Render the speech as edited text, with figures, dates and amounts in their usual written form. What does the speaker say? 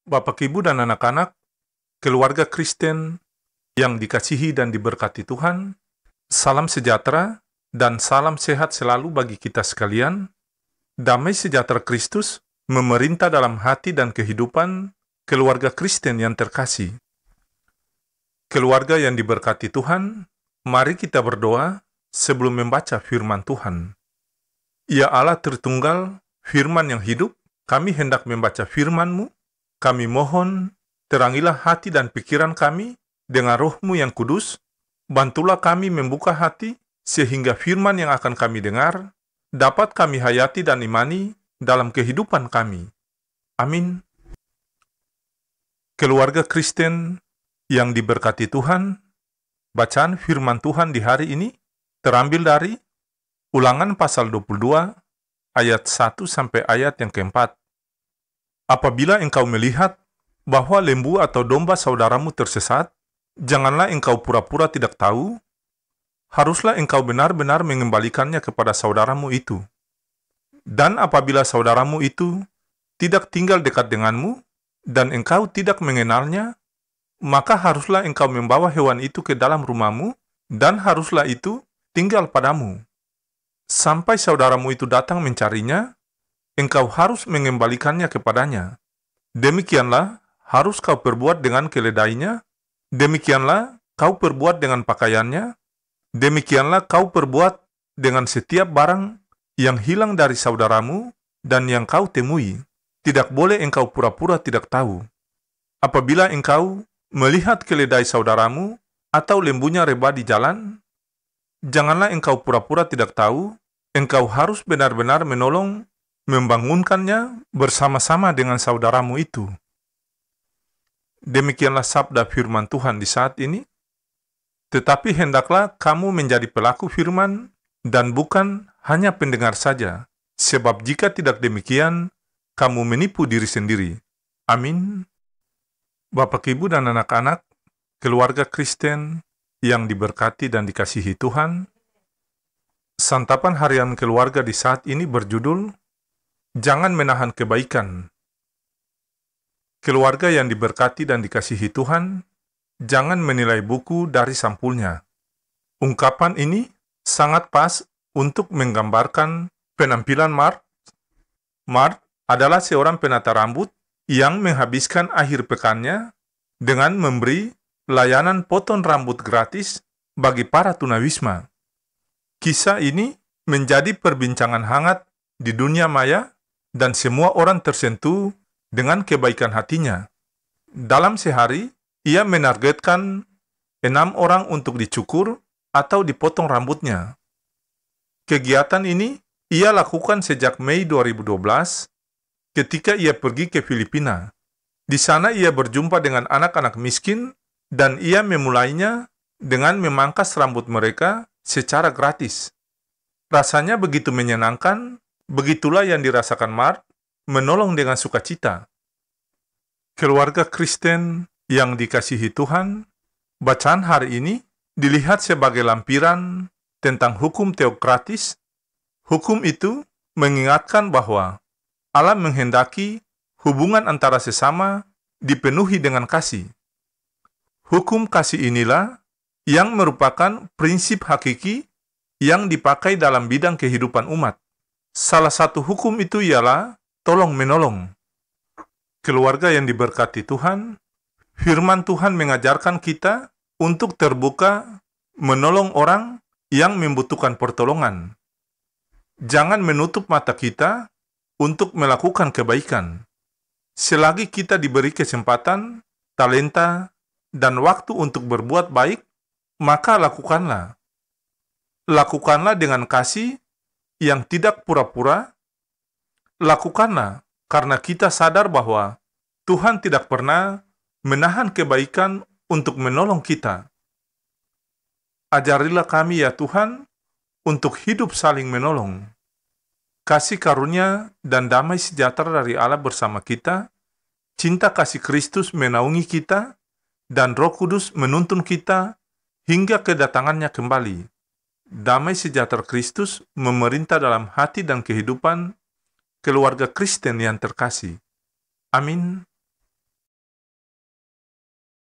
Bapak, Ibu, dan anak-anak, keluarga Kristen yang dikasihi dan diberkati Tuhan, salam sejahtera dan salam sehat selalu bagi kita sekalian. Damai sejahtera Kristus memerintah dalam hati dan kehidupan keluarga Kristen yang terkasih. Keluarga yang diberkati Tuhan, mari kita berdoa sebelum membaca firman Tuhan. Ya Allah Tritunggal, firman yang hidup, kami hendak membaca firman-Mu. Kami mohon, terangilah hati dan pikiran kami dengan Roh-Mu yang kudus. Bantulah kami membuka hati, sehingga firman yang akan kami dengar dapat kami hayati dan imani dalam kehidupan kami. Amin. Keluarga Kristen yang diberkati Tuhan, bacaan firman Tuhan di hari ini terambil dari Ulangan pasal 22, ayat 1 sampai ayat yang keempat. Apabila engkau melihat bahwa lembu atau domba saudaramu tersesat, janganlah engkau pura-pura tidak tahu, haruslah engkau benar-benar mengembalikannya kepada saudaramu itu. Dan apabila saudaramu itu tidak tinggal dekat denganmu, dan engkau tidak mengenalnya, maka haruslah engkau membawa hewan itu ke dalam rumahmu, dan haruslah itu tinggal padamu. Sampai saudaramu itu datang mencarinya, engkau harus mengembalikannya kepadanya. Demikianlah harus kau perbuat dengan keledainya, demikianlah kau perbuat dengan pakaiannya, demikianlah kau perbuat dengan setiap barang yang hilang dari saudaramu dan yang kau temui. Tidak boleh engkau pura-pura tidak tahu. Apabila engkau melihat keledai saudaramu atau lembunya rebah di jalan, janganlah engkau pura-pura tidak tahu, engkau harus benar-benar menolong, membangunkannya bersama-sama dengan saudaramu itu. Demikianlah sabda firman Tuhan di saat ini. Tetapi hendaklah kamu menjadi pelaku firman dan bukan hanya pendengar saja, sebab jika tidak demikian, kamu menipu diri sendiri. Amin. Bapak, Ibu, dan anak-anak, keluarga Kristen yang diberkati dan dikasihi Tuhan, santapan harian keluarga di saat ini berjudul Jangan Menahan Kebaikan. Keluarga yang diberkati dan dikasihi Tuhan, jangan menilai buku dari sampulnya. Ungkapan ini sangat pas untuk menggambarkan penampilan Mark. Mark adalah seorang penata rambut yang menghabiskan akhir pekannya dengan memberi layanan potong rambut gratis bagi para tunawisma. Kisah ini menjadi perbincangan hangat di dunia maya dan semua orang tersentuh dengan kebaikan hatinya. Dalam sehari, ia menargetkan 6 orang untuk dicukur atau dipotong rambutnya. Kegiatan ini ia lakukan sejak Mei 2012 ketika ia pergi ke Filipina. Di sana ia berjumpa dengan anak-anak miskin dan ia memulainya dengan memangkas rambut mereka secara gratis. Rasanya begitu menyenangkan, begitulah yang dirasakan Mark, menolong dengan sukacita. Keluarga Kristen yang dikasihi Tuhan, bacaan hari ini dilihat sebagai lampiran tentang hukum teokratis. Hukum itu mengingatkan bahwa Allah menghendaki hubungan antara sesama dipenuhi dengan kasih. Hukum kasih inilah yang merupakan prinsip hakiki yang dipakai dalam bidang kehidupan umat. Salah satu hukum itu ialah tolong-menolong. Keluarga yang diberkati Tuhan, firman Tuhan mengajarkan kita untuk terbuka menolong orang yang membutuhkan pertolongan. Jangan menutup mata kita untuk melakukan kebaikan. Selagi kita diberi kesempatan, talenta, dan waktu untuk berbuat baik, maka lakukanlah. Lakukanlah dengan kasih yang tidak pura-pura. Lakukanlah karena kita sadar bahwa Tuhan tidak pernah menahan kebaikan untuk menolong kita. Ajarilah kami ya Tuhan untuk hidup saling menolong. Kasih karunia dan damai sejahtera dari Allah bersama kita, cinta kasih Kristus menaungi kita, dan Roh Kudus menuntun kita hingga kedatangannya kembali. Damai sejahtera Kristus memerintah dalam hati dan kehidupan keluarga Kristen yang terkasih. Amin.